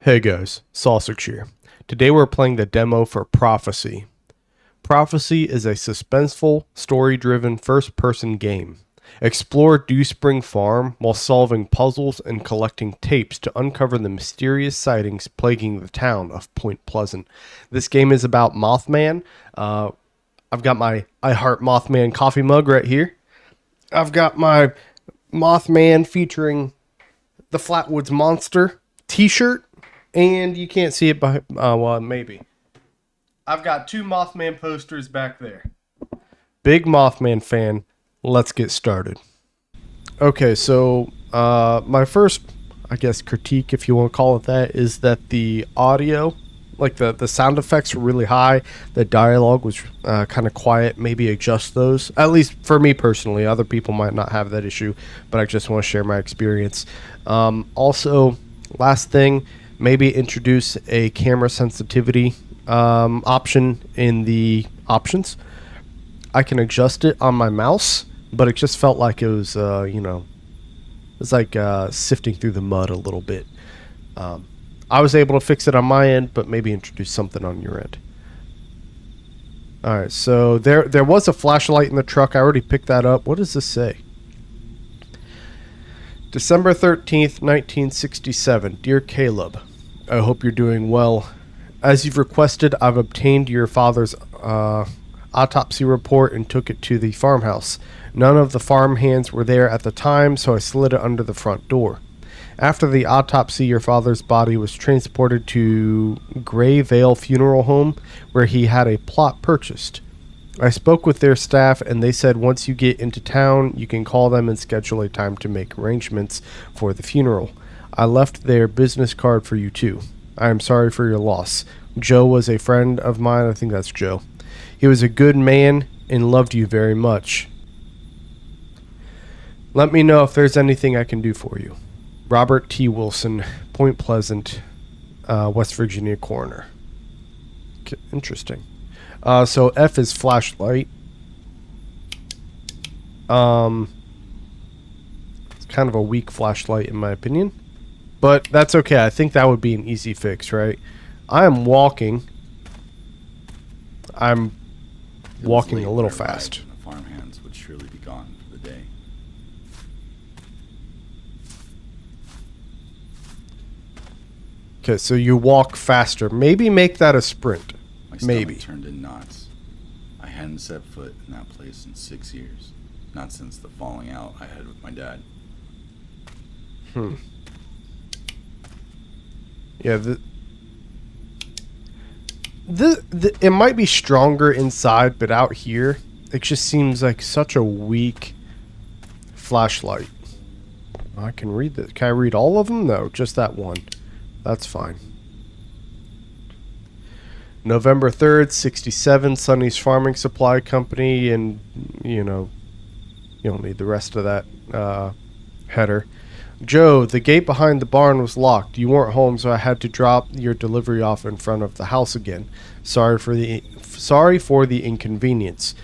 Hey guys, Sausage here. Today we're playing the demo for Prophecy. Prophecy is a suspenseful, story-driven first-person game. Explore Dewspring Farm while solving puzzles and collecting tapes to uncover the mysterious sightings plaguing the town of Point Pleasant. This game is about Mothman. I've got my I Heart Mothman coffee mug right here. I've got my Mothman featuring the Flatwoods Monster t-shirt. And you can't see it by, well, maybe. I've got two Mothman posters back there. Big Mothman fan. Let's get started. Okay, so my first, I guess, critique, if you want to call it that, is that the audio, like the sound effects were really high. The dialogue was kind of quiet. Maybe adjust those. At least for me personally. Other people might not have that issue, but I just want to share my experience. Also, last thing, maybe introduce a camera sensitivity option in the options. I can adjust it on my mouse, but it just felt like it was, it's like sifting through the mud a little bit. I was able to fix it on my end, but maybe introduce something on your end. All right, so there was a flashlight in the truck. I already picked that up. What does this say? December 13th, 1967. Dear Caleb, I hope you're doing well. As you've requested, I've obtained your father's autopsy report and took it to the farmhouse. None of the farm hands were there at the time, so I slid it under the front door. After the autopsy, your father's body was transported to Gray Vale Funeral Home, where he had a plot purchased. I spoke with their staff, and they said once you get into town, you can call them and schedule a time to make arrangements for the funeral. I left their business card for you, too. I am sorry for your loss. Joe was a friend of mine. I think that's Joe. He was a good man and loved you very much. Let me know if there's anything I can do for you. Robert T. Wilson, Point Pleasant, West Virginia coroner. Interesting. So F is flashlight. It's kind of a weak flashlight in my opinion. But that's okay. I think that would be an easy fix, right? I am walking. I'm walking a little fast. The farm hands would surely be gone for the day. Okay, so you walk faster. Maybe make that a sprint. My Maybe. stomach turned in knots. I hadn't set foot in that place in 6 years. Not since the falling out I had with my dad. Yeah, it might be stronger inside, but out here, it just seems like such a weak flashlight. I can read this. Can I read all of them? No, just that one. That's fine. November 3rd, 67, Sonny's Farming Supply Company, and, you don't need the rest of that header. Joe, the gate behind the barn was locked. You weren't home, so I had to drop your delivery off in front of the house again. Sorry for the inconvenience.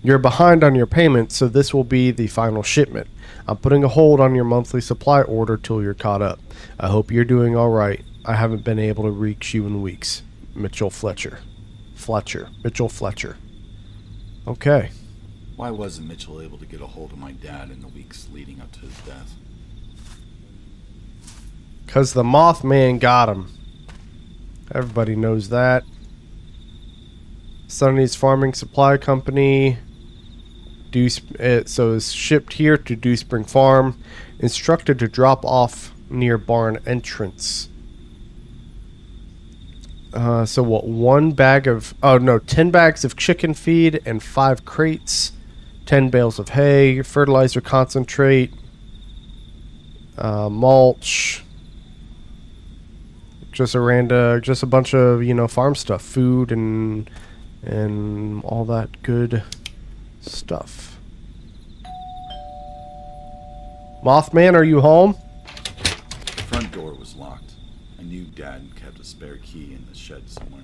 You're behind on your payment, so this will be the final shipment. I'm putting a hold on your monthly supply order till you're caught up. I hope you're doing all right. I haven't been able to reach you in weeks. Mitchell Fletcher. Mitchell Fletcher. Okay. Why wasn't Mitchell able to get a hold of my dad in the weeks leading up to his death? Because the Mothman got him. Everybody knows that. Sonny's Farming Supply Company. So it's shipped here to Dewspring Farm. Instructed to drop off near barn entrance. So what? 10 bags of chicken feed and 5 crates. 10 bales of hay, fertilizer concentrate, mulch. Just a bunch of, farm stuff, food and all that good stuff. Mothman, are you home? The front door was locked. I knew Dad kept a spare key in the shed somewhere.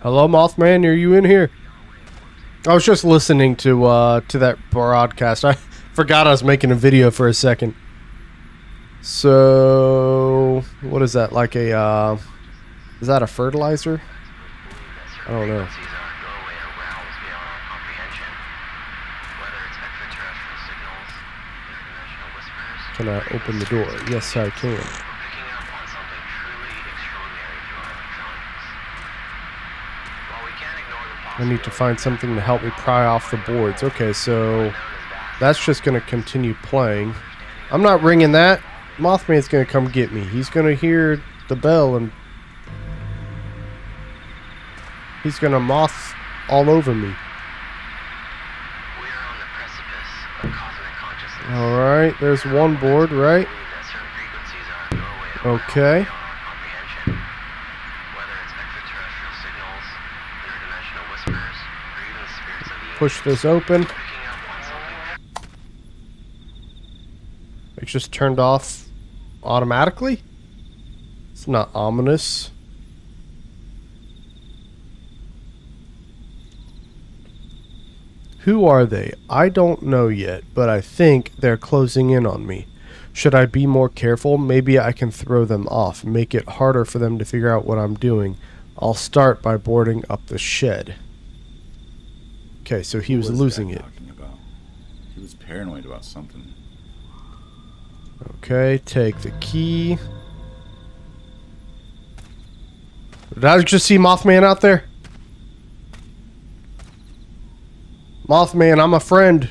Hello, Mothman, are you in here? I was just listening to that broadcast. I forgot I was making a video for a second. So, what is that? Like a, is that a fertilizer? I don't know. Can I open the door? Yes, I can. I need to find something to help me pry off the boards. Okay, so that's just going to continue playing. I'm not ringing that. Mothman's going to come get me. He's going to hear the bell and he's going to moth all over me. Alright, there's one board, right? Okay. Push this open. It just turned off automatically? It's not ominous. Who are they? I don't know yet, but I think they're closing in on me. Should I be more careful? Maybe I can throw them off, make it harder for them to figure out what I'm doing. I'll start by boarding up the shed. Okay, so he was losing it. He was paranoid about something. Okay, take the key. Did I just see Mothman out there? Mothman, I'm a friend.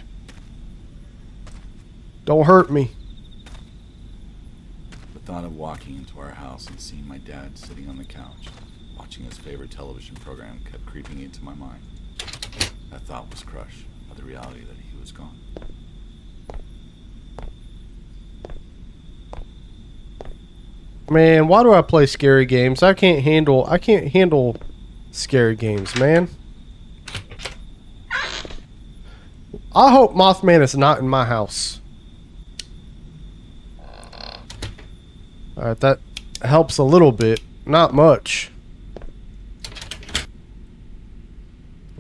Don't hurt me. The thought of walking into our house and seeing my dad sitting on the couch, watching his favorite television program, kept creeping into my mind. That thought was crushed by the reality that he was gone. Man, why do I play scary games? I can't handle scary games, man. I hope Mothman is not in my house. Alright, that helps a little bit. Not much.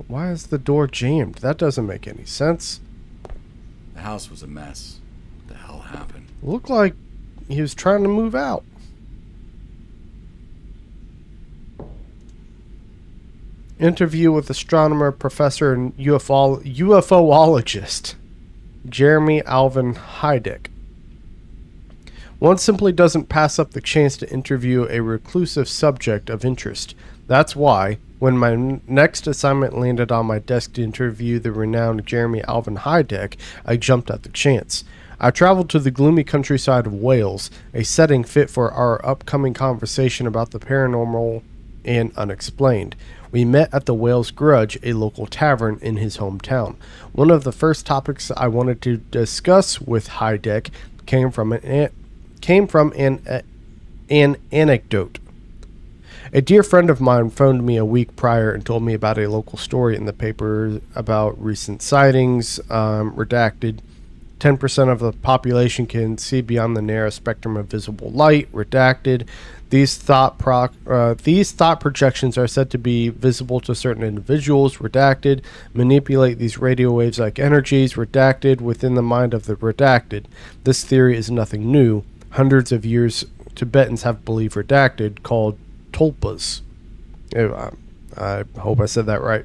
Why is the door jammed? That doesn't make any sense. The house was a mess. What the hell happened? Looked like he was trying to move out. Interview with astronomer, professor, and UFOologist Jeremy Alvin Heideck. One simply doesn't pass up the chance to interview a reclusive subject of interest. That's why, when my next assignment landed on my desk to interview the renowned Jeremy Alvin Heideck, I jumped at the chance. I traveled to the gloomy countryside of Wales, a setting fit for our upcoming conversation about the paranormal and unexplained. We met at the Wales Grudge, a local tavern in his hometown. One of the first topics I wanted to discuss with Heideck came from an anecdote. A dear friend of mine phoned me a week prior and told me about a local story in the paper about recent sightings, redacted. 10% of the population can see beyond the narrow spectrum of visible light, redacted. These thought projections are said to be visible to certain individuals, redacted. Manipulate these radio waves like energies, redacted, within the mind of the redacted. This theory is nothing new. Hundreds of years Tibetans have believed redacted, called tulpas. I hope I said that right.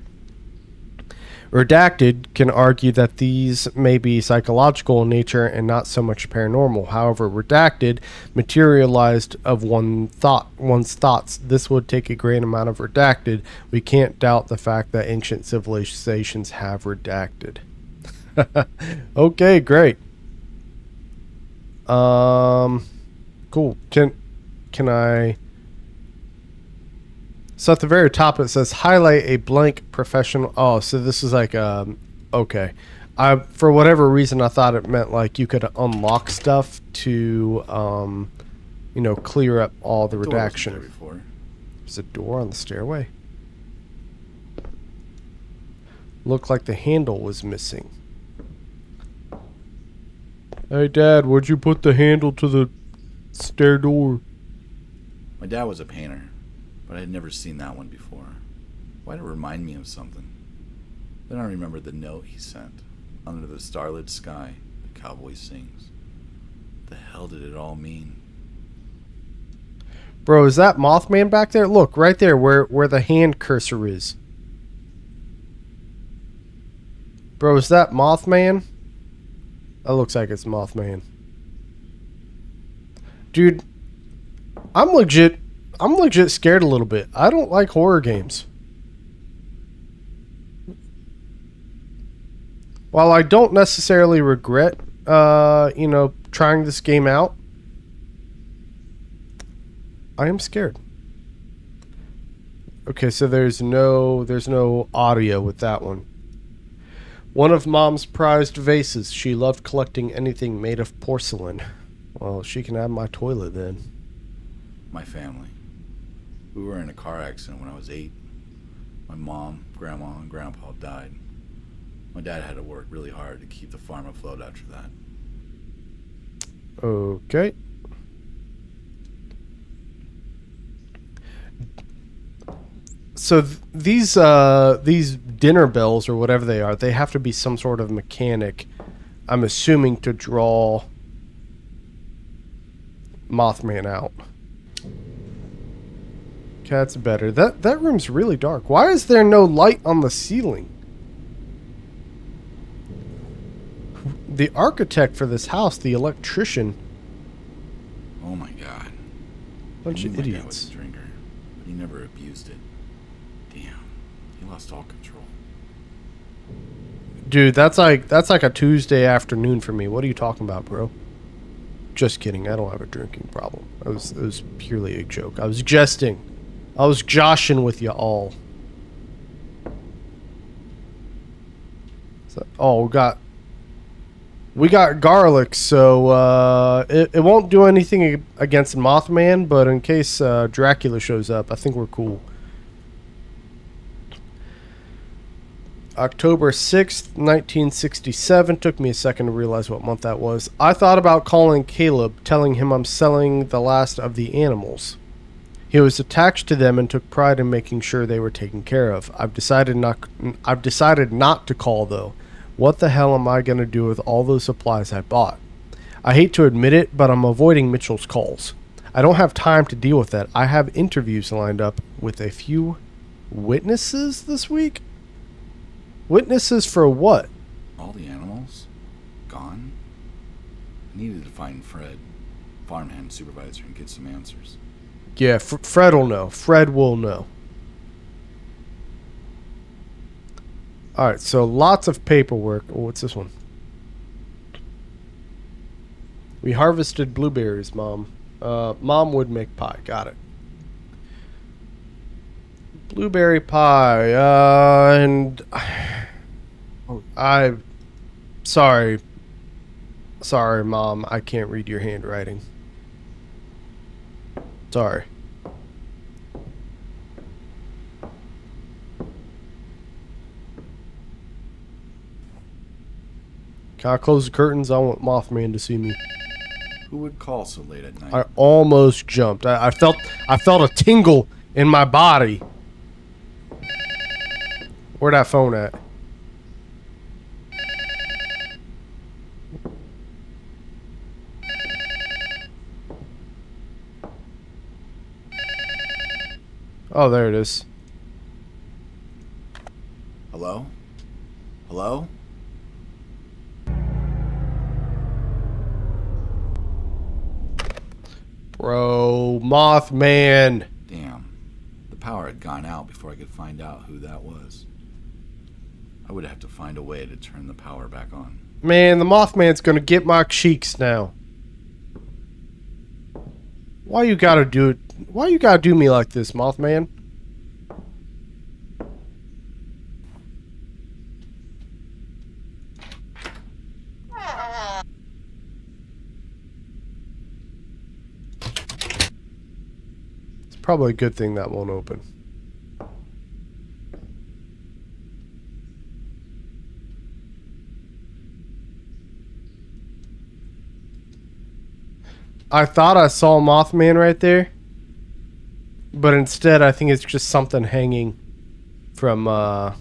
Redacted can argue that these may be psychological in nature and not so much paranormal. However, redacted materialized of one's thoughts. This would take a great amount of redacted. We can't doubt the fact that ancient civilizations have redacted. Okay, great. Cool. Can I? So at the very top it says highlight a blank professional. Oh, so this is like okay. For whatever reason I thought it meant like you could unlock stuff to clear up all the redaction. There's a door on the stairway. Looked like the handle was missing. Hey, Dad, where'd you put the handle to the stair door? My dad was a painter, but I had never seen that one before. Why'd it remind me of something? Then I remembered the note he sent. Under the starlit sky, the cowboy sings. What the hell did it all mean? Bro, is that Mothman back there? Look, right there where the hand cursor is. Bro, is that Mothman? That looks like it's Mothman. Dude, I'm legit scared a little bit. I don't like horror games. While I don't necessarily regret trying this game out, I am scared. Okay, so there's no audio with that one. One of Mom's prized vases. She loved collecting anything made of porcelain. Well, she can have my toilet then. My family. We were in a car accident when I was 8. My mom, grandma, and grandpa died. My dad had to work really hard to keep the farm afloat after that. Okay. So these dinner bells or whatever they are, they have to be some sort of mechanic, I'm assuming, to draw Mothman out. Okay, that's better. That room's really dark. Why is there no light on the ceiling? The architect for this house, the electrician. Oh my god. Bunch of My dad was idiots. a drinker, but he never abused it. Damn, he lost all control. Dude, that's like a Tuesday afternoon for me. What are you talking about, bro? Just kidding. I don't have a drinking problem. It was purely a joke. I was jesting. I was joshing with you all. So, oh, we got garlic, so it won't do anything against Mothman, but in case Dracula shows up, I think we're cool. October 6th, 1967. Took me a second to realize what month that was. I thought about calling Caleb, telling him I'm selling the last of the animals. He was attached to them and took pride in making sure they were taken care of. I've decided not to call, though. What the hell am I going to do with all those supplies I bought? I hate to admit it, but I'm avoiding Mitchell's calls. I don't have time to deal with that. I have interviews lined up with a few witnesses this week. Witnesses for what? All the animals? Gone? I needed to find Fred, farmhand supervisor, and get some answers. Yeah, Fred will know. Fred will know. Alright, so lots of paperwork. Oh, what's this one? We harvested blueberries, Mom. Mom would make pie. Got it. Blueberry pie. And I... Sorry. Sorry, Mom. I can't read your handwriting. Sorry. Can I close the curtains? I want Mothman to see me. Who would call so late at night? I almost jumped. I felt a tingle in my body. Where that phone at? Oh, there it is. Hello? Hello? Bro, Mothman. Damn. The power had gone out before I could find out who that was. I would have to find a way to turn the power back on. Man, the Mothman's gonna get my cheeks now. Why you gotta do it? Why you gotta do me like this, Mothman? It's probably a good thing that won't open. I thought I saw Mothman right there, but instead I think it's just something hanging from, I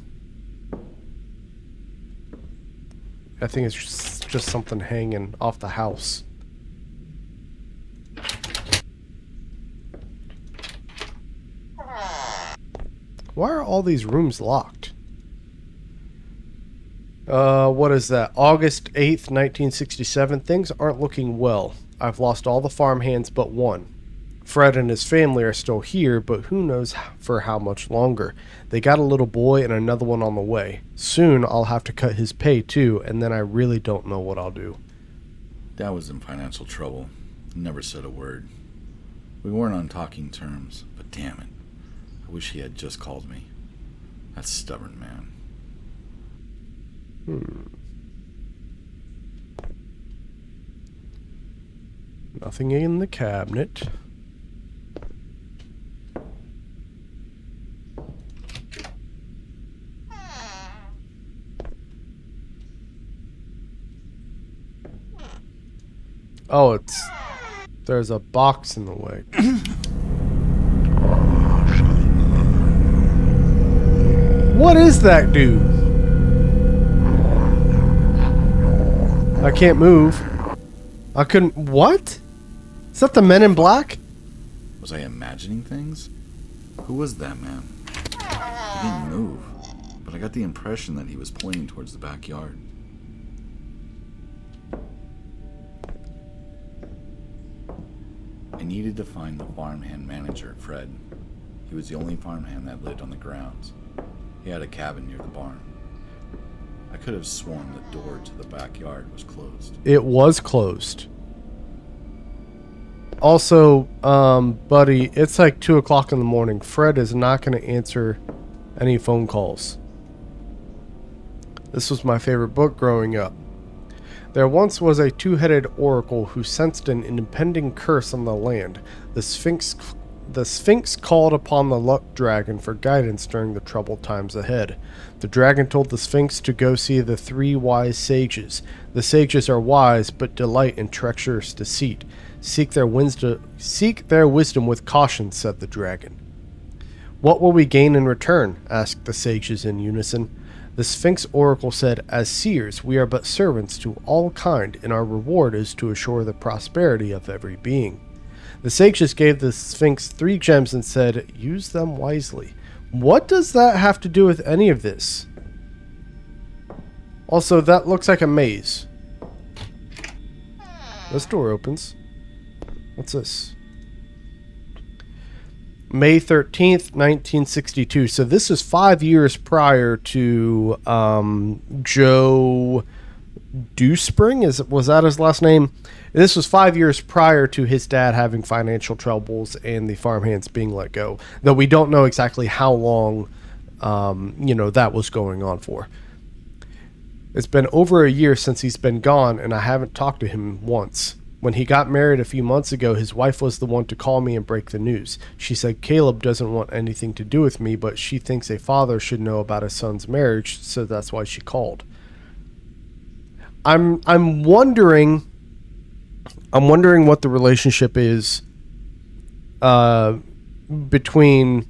think it's just something hanging off the house. Why are all these rooms locked? What is that? August 8th, 1967. Things aren't looking well. I've lost all the farmhands but one. Fred and his family are still here, but who knows for how much longer. They got a little boy and another one on the way. Soon I'll have to cut his pay too, and then I really don't know what I'll do. Dad was in financial trouble. Never said a word. We weren't on talking terms, but damn it. I wish he had just called me. That stubborn man. Nothing in the cabinet. Oh, there's a box in the way. What is that dude? I can't move. I couldn't. What? Is that the Men in Black? Was I imagining things? Who was that man? He didn't move, but I got the impression that he was pointing towards the backyard. I needed to find the farmhand manager, Fred. He was the only farmhand that lived on the grounds. He had a cabin near the barn. I could have sworn the door to the backyard was closed. It was closed. Also, buddy, it's like 2 o'clock in the morning. Fred is not going to answer any phone calls. This was my favorite book growing up. There once was a two-headed oracle who sensed an impending curse on the land. The Sphinx called upon the luck dragon for guidance during the troubled times ahead. The dragon told the Sphinx to go see the 3 wise sages. The sages are wise, but delight in treacherous deceit. Seek their wisdom with caution, said the dragon. What will we gain in return? Asked the sages in unison. The Sphinx oracle said, as seers, we are but servants to all kind, and our reward is to assure the prosperity of every being. The sages gave the Sphinx 3 gems and said, use them wisely. What does that have to do with any of this? Also, that looks like a maze. This door opens. What's this? May 13th, 1962. So this is 5 years prior to Joe Dewspring. Was that his last name? This was 5 years prior to his dad having financial troubles and the farmhands being let go. Though we don't know exactly how long, that was going on for. It's been over a year since he's been gone, and I haven't talked to him once. When he got married a few months ago, his wife was the one to call me and break the news. She said Caleb doesn't want anything to do with me, but she thinks a father should know about his son's marriage, so that's why she called. I'm wondering what the relationship is between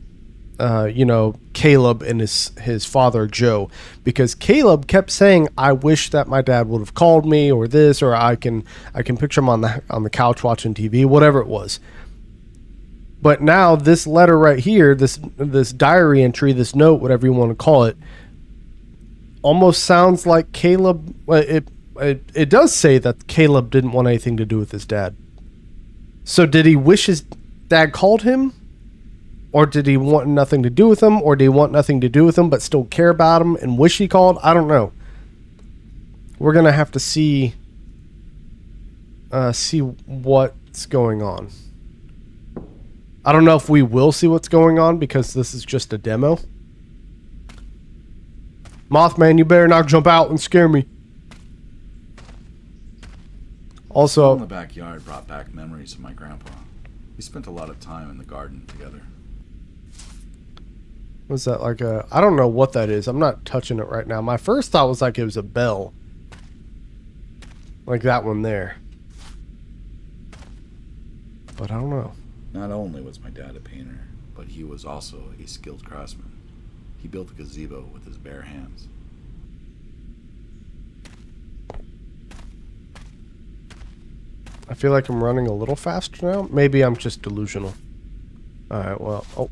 Caleb and his father Joe, because Caleb kept saying, I wish that my dad would have called me, or this, or I can picture him on the couch watching TV, whatever it was. But now this letter right here, this diary entry, this note, whatever you want to call it, almost sounds like Caleb. It does say that Caleb didn't want anything to do with his dad. So did he wish his dad called him? Or did he want nothing to do with him? Or did he want nothing to do with him but still care about him and wish he called? I don't know. We're going to have to see what's going on. I don't know if we will see what's going on because this is just a demo. Mothman, you better not jump out and scare me. Also, in the backyard brought back memories of my grandpa. We spent a lot of time in the garden together. Was that like a... I don't know what that is. I'm not touching it right now. My first thought was like it was a bell. Like that one there. but I don't know. Not only was my dad a painter, but he was also a skilled craftsman. He built a gazebo with his bare hands. I feel like I'm running a little faster now. Maybe I'm just delusional. Alright, well. Oh,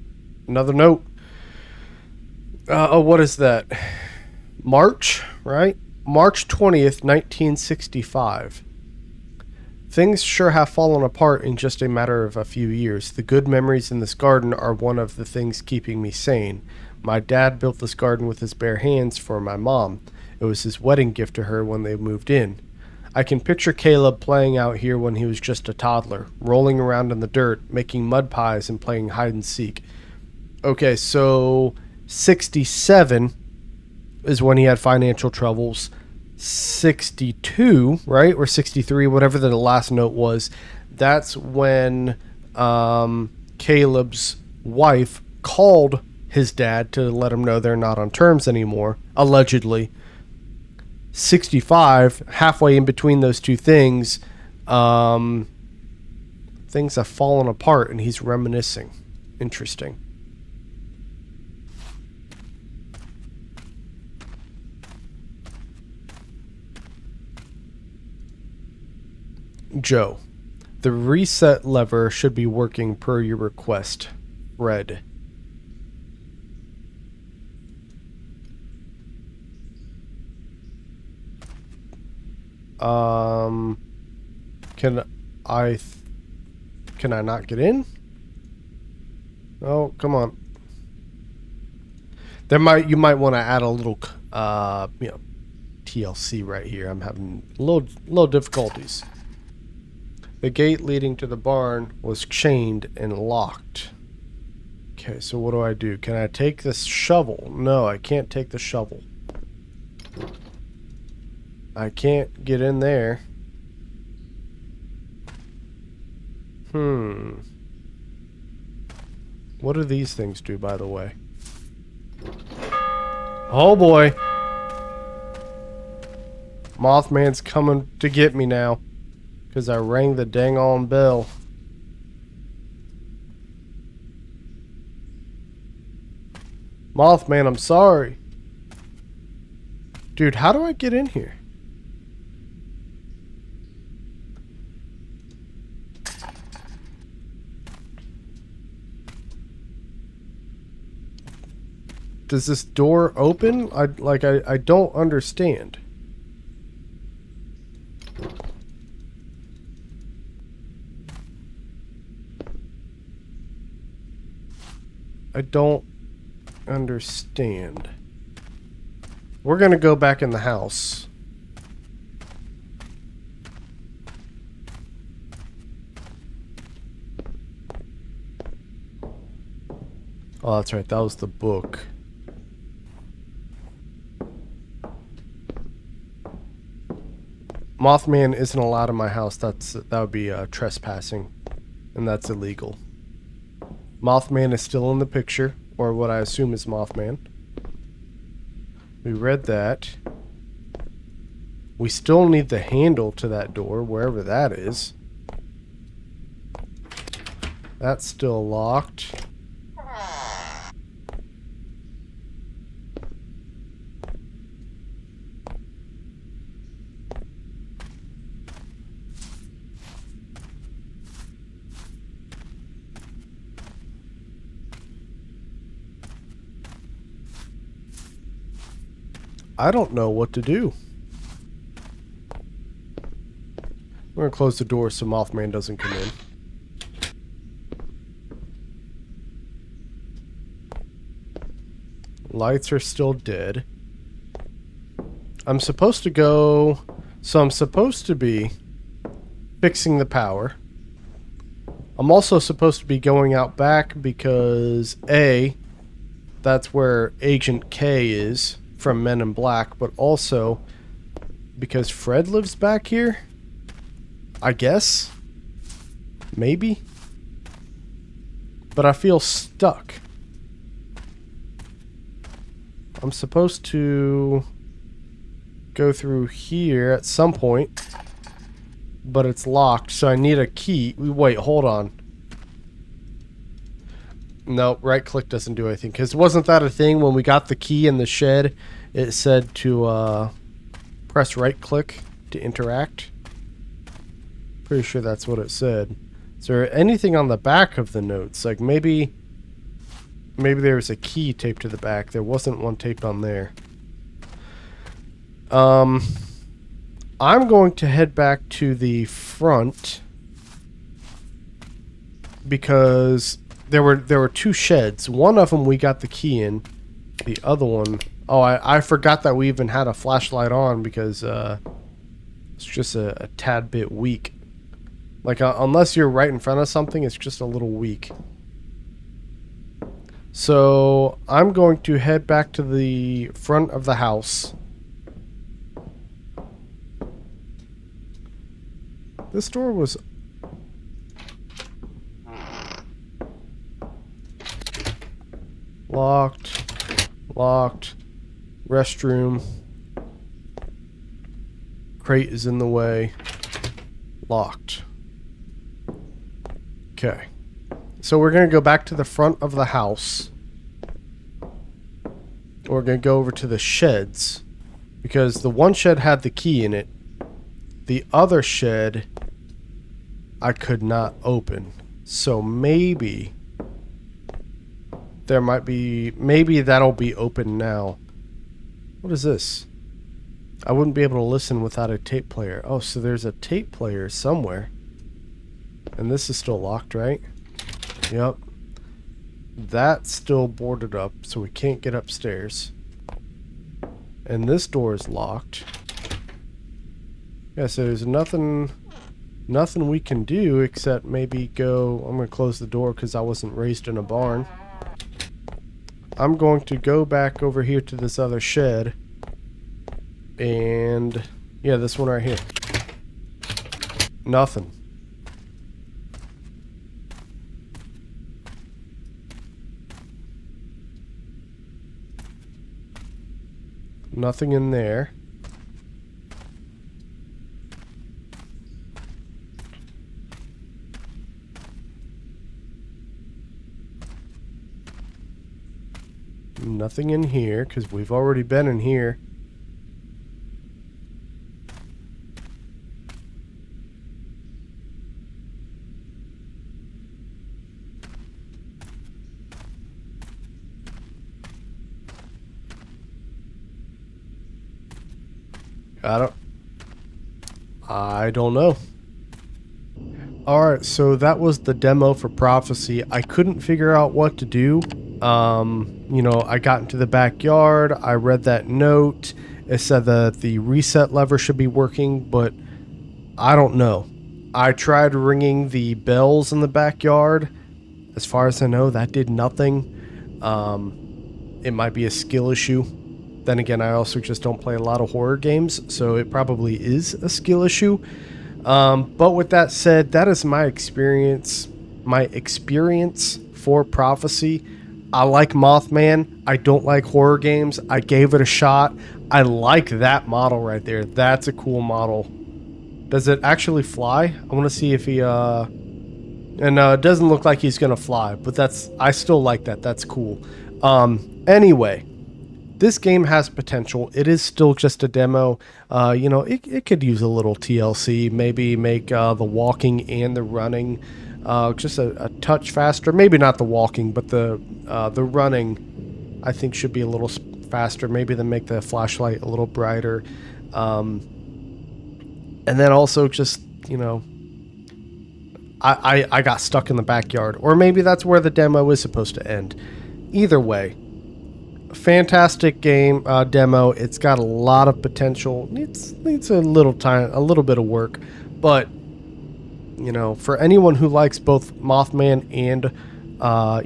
another note. Oh, what is that? March, right? March 20th, 1965. Things sure have fallen apart in just a matter of a few years. The good memories in this garden are one of the things keeping me sane. My dad built this garden with his bare hands for my mom. It was his wedding gift to her when they moved in. I can picture Caleb playing out here when he was just a toddler, rolling around in the dirt, making mud pies, and playing hide and seek. Okay, so 67 is when he had financial troubles. 62, right? Or 63, whatever the last note was. That's when Caleb's wife called his dad to let him know they're not on terms anymore, allegedly. 65, halfway in between those two things, things have fallen apart, and he's reminiscing. Interesting. Joe, the reset lever should be working per your request. Red. Can I not get in? Oh, come on. You might want to add a little TLC right here. I'm having little difficulties. The gate leading to the barn was chained and locked. Okay, so what do I do? Can I take this shovel? No, I can't take the shovel. I can't get in there. What do these things do, by the way? Oh boy. Mothman's coming to get me now. Because I rang the dang on bell. Mothman, I'm sorry. Dude, how do I get in here? Does this door open? I don't understand. I don't understand. We're gonna go back in the house. Oh, that's right. That was the book. Mothman isn't allowed in my house. That would be trespassing, and that's illegal. Mothman is still in the picture, or what I assume is Mothman. We read that. We still need the handle to that door, wherever that is. That's still locked. I don't know what to do. We're gonna close the door so Mothman doesn't come in. Lights are still dead. I'm supposed to go... So I'm supposed to be fixing the power. I'm also supposed to be going out back because A, that's where Agent K is from Men in Black, but also because Fred lives back here, I guess. Maybe. But I feel stuck. I'm supposed to go through here at some point. but it's locked, so I need a key. Wait, hold on. No, right click doesn't do anything. Because wasn't that a thing when we got the key in the shed? It said to press right click to interact. Pretty sure that's what it said. Is there anything on the back of the notes? Like maybe there was a key taped to the back. There wasn't one taped on there. I'm going to head back to the front because there were two sheds. One of them we got the key in. The other one, oh, I forgot that we even had a flashlight on because it's just a tad bit weak. Like unless you're right in front of something, it's just a little weak. So I'm going to head back to the front of the house. This door was... locked. Locked. Restroom. Crate is in the way. Locked. Okay. So we're going to go back to the front of the house. We're going to go over to the sheds. Because the one shed had the key in it. The other shed I could not open. So maybe there might be... maybe that'll be open now. What is this? I wouldn't be able to listen without a tape player. Oh, so there's a tape player somewhere. And this is still locked, right? Yep. That's still boarded up, so we can't get upstairs. And this door is locked. Yeah, so there's nothing we can do except maybe go... I'm going to close the door because I wasn't raised in a barn. I'm going to go back over here to this other shed. And... yeah, this one right here. Nothing. Nothing in there. Nothing in here, because we've already been in here. I don't know. Alright, so that was the demo for Prophecy. I couldn't figure out what to do. You know, I got into the backyard. I read that note. It said that the reset lever should be working, but I don't know. I tried ringing the bells in the backyard. As far as I know, that did nothing. It might be a skill issue. Then again, I also just don't play a lot of horror games, so it probably is a skill issue. But with that said, that is my experience. My experience for Prophecy. I like Mothman. I don't like horror games. I gave it a shot. I like that model right there. That's a cool model. Does it actually fly? I want to see if he... And it doesn't look like he's going to fly, but that's... I still like that. That's cool. Anyway, this game has potential. It is still just a demo. You know, it could use a little TLC. Maybe make the walking and the running just a touch faster. Maybe not the walking, but the running, I think, should be a little faster. Maybe then make the flashlight a little brighter. And then also just, you know, I got stuck in the backyard. Or maybe that's where the demo is supposed to end. Either way, fantastic game demo. It's got a lot of potential. Needs a little time, a little bit of work, but you know, for anyone who likes both Mothman and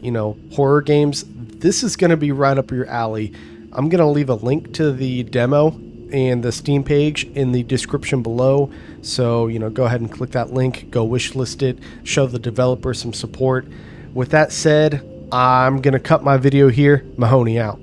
you know, horror games, this is going to be right up your alley. I'm going to leave a link to the demo and the Steam page in the description below. So, you know, go ahead and click that link, go wishlist it, show the developer some support. With that said, I'm going to cut my video here. Mahoney out.